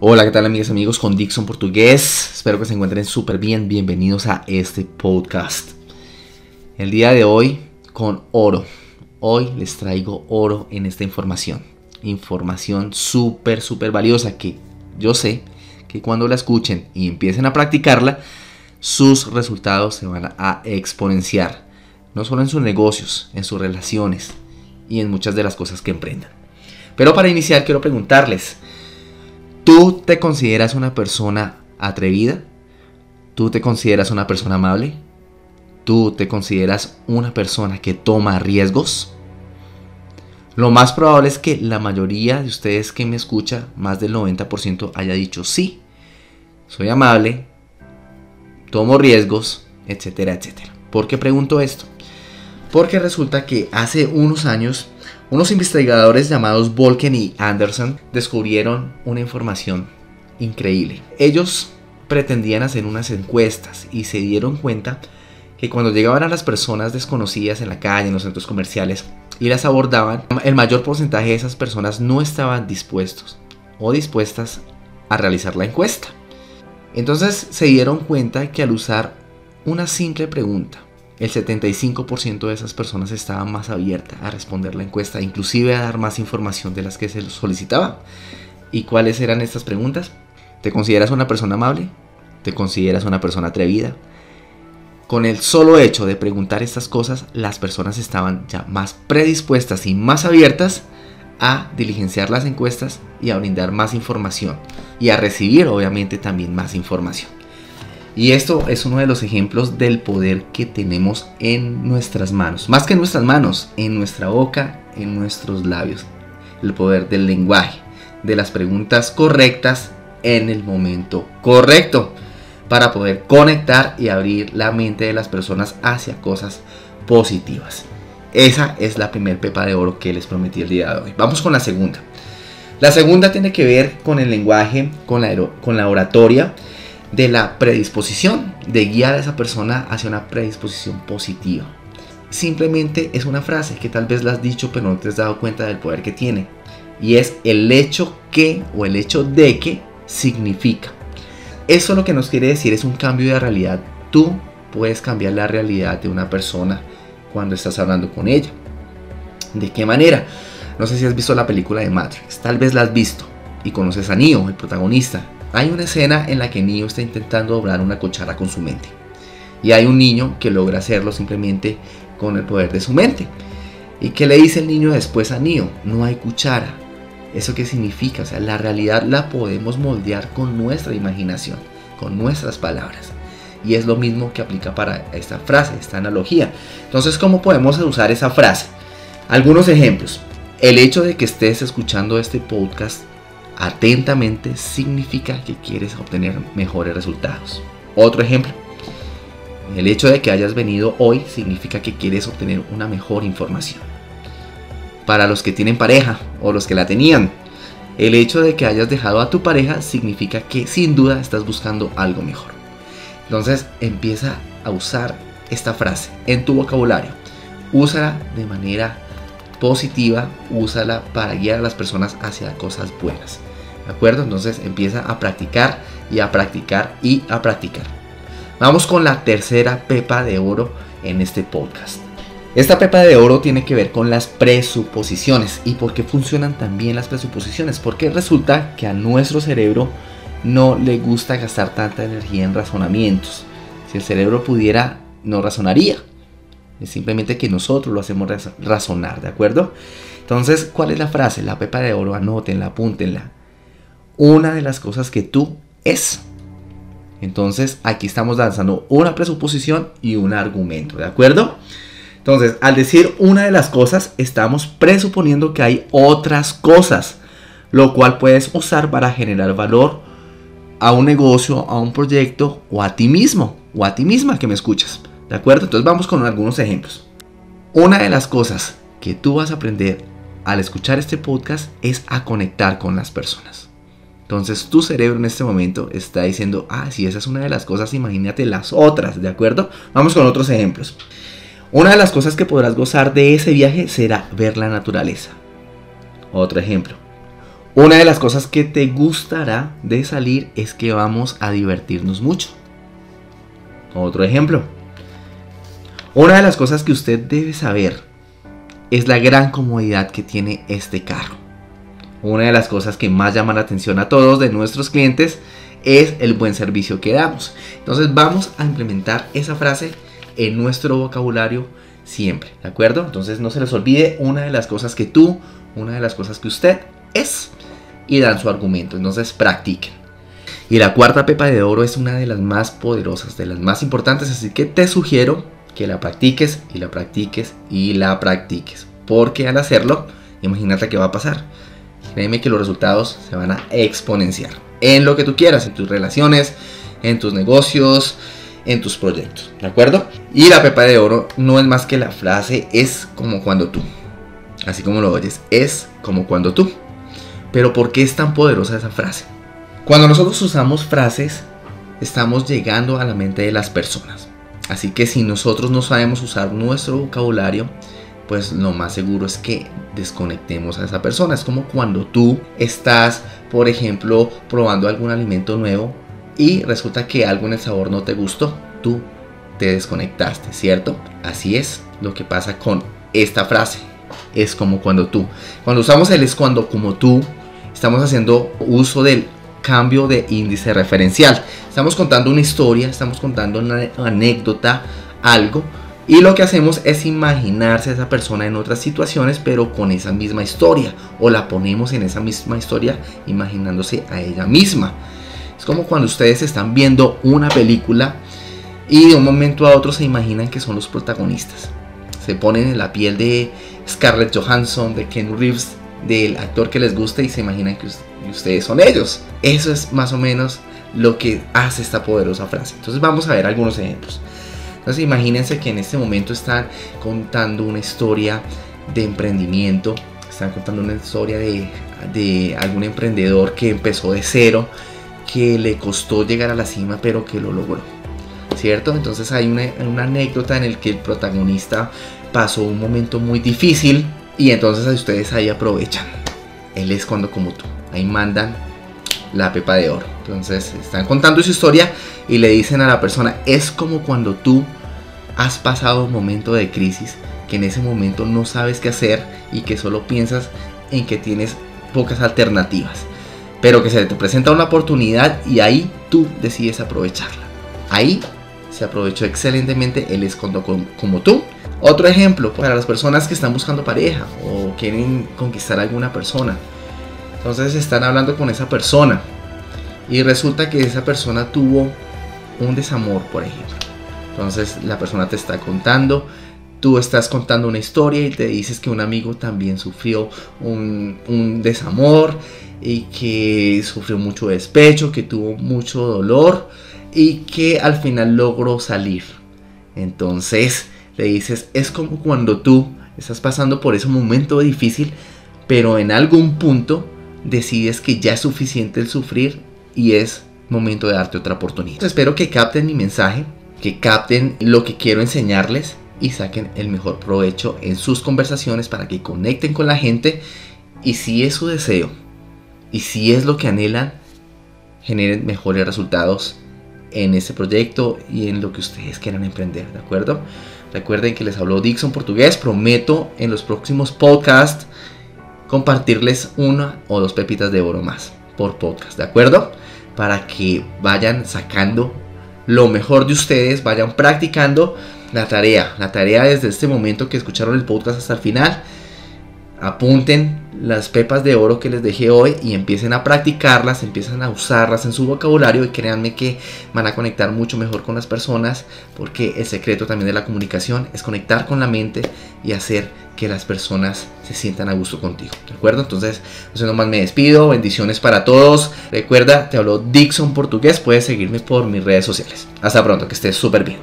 Hola, ¿qué tal amigas y amigos? Con Dixon Portugués. Espero que se encuentren súper bien. Bienvenidos a este podcast. El día de hoy con oro. Hoy les traigo oro en esta información. Información súper valiosa que yo sé que cuando la escuchen y empiecen a practicarla, sus resultados se van a exponenciar. No solo en sus negocios, en sus relaciones y en muchas de las cosas que emprendan. Pero para iniciar quiero preguntarles, ¿tú te consideras una persona atrevida? ¿Tú te consideras una persona amable? ¿Tú te consideras una persona que toma riesgos? Lo más probable es que la mayoría de ustedes que me escucha, más del 90% haya dicho sí. Soy amable, tomo riesgos, etcétera, etcétera. ¿Por qué pregunto esto? Porque resulta que hace unos años unos investigadores llamados Volken y Anderson descubrieron una información increíble. Ellos pretendían hacer unas encuestas y se dieron cuenta que cuando llegaban a las personas desconocidas en la calle, en los centros comerciales y las abordaban, el mayor porcentaje de esas personas no estaban dispuestos o dispuestas a realizar la encuesta. Entonces se dieron cuenta que al usar una simple pregunta, el 75% de esas personas estaban más abiertas a responder la encuesta, inclusive a dar más información de las que se les solicitaba. ¿Y cuáles eran estas preguntas? ¿Te consideras una persona amable? ¿Te consideras una persona atrevida? Con el solo hecho de preguntar estas cosas, las personas estaban ya más predispuestas y más abiertas a diligenciar las encuestas y a brindar más información y a recibir obviamente también más información. Y esto es uno de los ejemplos del poder que tenemos en nuestras manos. Más que en nuestras manos, en nuestra boca, en nuestros labios. El poder del lenguaje, de las preguntas correctas en el momento correcto. Para poder conectar y abrir la mente de las personas hacia cosas positivas. Esa es la primer pepa de oro que les prometí el día de hoy. Vamos con la segunda. La segunda tiene que ver con el lenguaje, con la oratoria, de la predisposición, de guiar a esa persona hacia una predisposición positiva. Simplemente es una frase que tal vez la has dicho pero no te has dado cuenta del poder que tiene, y es el hecho que o el hecho de que significa. Eso lo que nos quiere decir es un cambio de realidad. Tú puedes cambiar la realidad de una persona cuando estás hablando con ella. ¿De qué manera? No sé si has visto la película de Matrix, tal vez la has visto y conoces a Neo, el protagonista. Hay una escena en la que Neo está intentando doblar una cuchara con su mente. Y hay un niño que logra hacerlo simplemente con el poder de su mente. ¿Y qué le dice el niño después a Neo? No hay cuchara. ¿Eso qué significa? O sea, la realidad la podemos moldear con nuestra imaginación, con nuestras palabras. Y es lo mismo que aplica para esta frase, esta analogía. Entonces, ¿cómo podemos usar esa frase? Algunos ejemplos. El hecho de que estés escuchando este podcast atentamente significa que quieres obtener mejores resultados. Otro ejemplo. El hecho de que hayas venido hoy significa que quieres obtener una mejor información. Para los que tienen pareja o los que la tenían, el hecho de que hayas dejado a tu pareja significa que sin duda estás buscando algo mejor. Entonces empieza a usar esta frase en tu vocabulario. Úsala de manera positiva, úsala para guiar a las personas hacia cosas buenas. ¿De acuerdo? Entonces empieza a practicar y a practicar y a practicar. Vamos con la tercera pepa de oro en este podcast. Esta pepa de oro tiene que ver con las presuposiciones. ¿Y por qué funcionan también las presuposiciones? Porque resulta que a nuestro cerebro no le gusta gastar tanta energía en razonamientos. Si el cerebro pudiera, no razonaría. Es simplemente que nosotros lo hacemos razonar, ¿de acuerdo? Entonces, ¿cuál es la frase? La pepa de oro, anótenla, apúntenla. Una de las cosas que tú es. Entonces, aquí estamos lanzando una presuposición y un argumento, ¿de acuerdo? Entonces, al decir una de las cosas, estamos presuponiendo que hay otras cosas, lo cual puedes usar para generar valor a un negocio, a un proyecto o a ti mismo o a ti misma que me escuchas, ¿de acuerdo? Entonces, vamos con algunos ejemplos. Una de las cosas que tú vas a aprender al escuchar este podcast es a conectar con las personas. Entonces tu cerebro en este momento está diciendo, si esa es una de las cosas, imagínate las otras, ¿de acuerdo? Vamos con otros ejemplos. Una de las cosas que podrás gozar de ese viaje será ver la naturaleza. Otro ejemplo. Una de las cosas que te gustará de salir es que vamos a divertirnos mucho. Otro ejemplo. Una de las cosas que usted debe saber es la gran comodidad que tiene este carro. Una de las cosas que más llama la atención a todos de nuestros clientes es el buen servicio que damos. Entonces vamos a implementar esa frase en nuestro vocabulario siempre, ¿de acuerdo? Entonces no se les olvide una de las cosas que tú, una de las cosas que usted es, y dan su argumento. Entonces practiquen. Y la cuarta pepa de oro es una de las más poderosas, de las más importantes, así que te sugiero que la practiques y la practiques y la practiques, porque al hacerlo, imagínate qué va a pasar. Créeme que los resultados se van a exponenciar en lo que tú quieras, en tus relaciones, en tus negocios, en tus proyectos, ¿de acuerdo? Y la pepa de oro no es más que la frase es como cuando tú. Así como lo oyes, es como cuando tú. Pero ¿por qué es tan poderosa esa frase? Cuando nosotros usamos frases, estamos llegando a la mente de las personas. Así que si nosotros no sabemos usar nuestro vocabulario, pues lo más seguro es que desconectemos a esa persona. Es como cuando tú estás, por ejemplo, probando algún alimento nuevo y resulta que algo en el sabor no te gustó. Tú te desconectaste, ¿cierto? Así es lo que pasa con esta frase. Es como cuando tú. Cuando usamos el es cuando como tú, estamos haciendo uso del cambio de índice referencial. Estamos contando una historia, estamos contando una anécdota, algo, y lo que hacemos es imaginarse a esa persona en otras situaciones, pero con esa misma historia, o la ponemos en esa misma historia imaginándose a ella misma. Es como cuando ustedes están viendo una película y de un momento a otro se imaginan que son los protagonistas. Se ponen en la piel de Scarlett Johansson, de Keanu Reeves, del actor que les guste, y se imaginan que ustedes son ellos. Eso es más o menos lo que hace esta poderosa frase. Entonces vamos a ver algunos ejemplos. Entonces imagínense que en este momento están contando una historia de emprendimiento, están contando una historia de algún emprendedor que empezó de cero, que le costó llegar a la cima pero que lo logró, ¿cierto? Entonces hay una anécdota en la que el protagonista pasó un momento muy difícil y entonces ustedes ahí aprovechan. Él es cuando como tú. Ahí mandan la pepa de oro. Entonces están contando su historia y le dicen a la persona, es como cuando tú has pasado un momento de crisis, que en ese momento no sabes qué hacer y que solo piensas en que tienes pocas alternativas, pero que se te presenta una oportunidad y ahí tú decides aprovecharla. Ahí se aprovechó excelentemente el es cuando como tú. Otro ejemplo para las personas que están buscando pareja o quieren conquistar a alguna persona. Entonces están hablando con esa persona y resulta que esa persona tuvo un desamor, por ejemplo. Entonces la persona te está contando, tú estás contando una historia y te dices que un amigo también sufrió un desamor y que sufrió mucho despecho, que tuvo mucho dolor y que al final logró salir. Entonces le dices, es como cuando tú estás pasando por ese momento difícil, pero en algún punto decides que ya es suficiente el sufrir y es momento de darte otra oportunidad. Espero que capten mi mensaje, que capten lo que quiero enseñarles y saquen el mejor provecho en sus conversaciones para que conecten con la gente y, si es su deseo y si es lo que anhelan, generen mejores resultados en ese proyecto y en lo que ustedes quieran emprender, ¿de acuerdo? Recuerden que les habló Dixon Portugués. Prometo en los próximos podcasts compartirles una o dos pepitas de oro más por podcast, ¿de acuerdo? Para que vayan sacando lo mejor de ustedes, vayan practicando la tarea desde este momento que escucharon el podcast hasta el final. Apunten las pepas de oro que les dejé hoy y empiecen a practicarlas, empiecen a usarlas en su vocabulario y créanme que van a conectar mucho mejor con las personas, porque el secreto también de la comunicación es conectar con la mente y hacer que las personas se sientan a gusto contigo, ¿de acuerdo? Entonces, no más me despido, bendiciones para todos. Recuerda, te habló Dixon Portugués, puedes seguirme por mis redes sociales. Hasta pronto, que estés súper bien.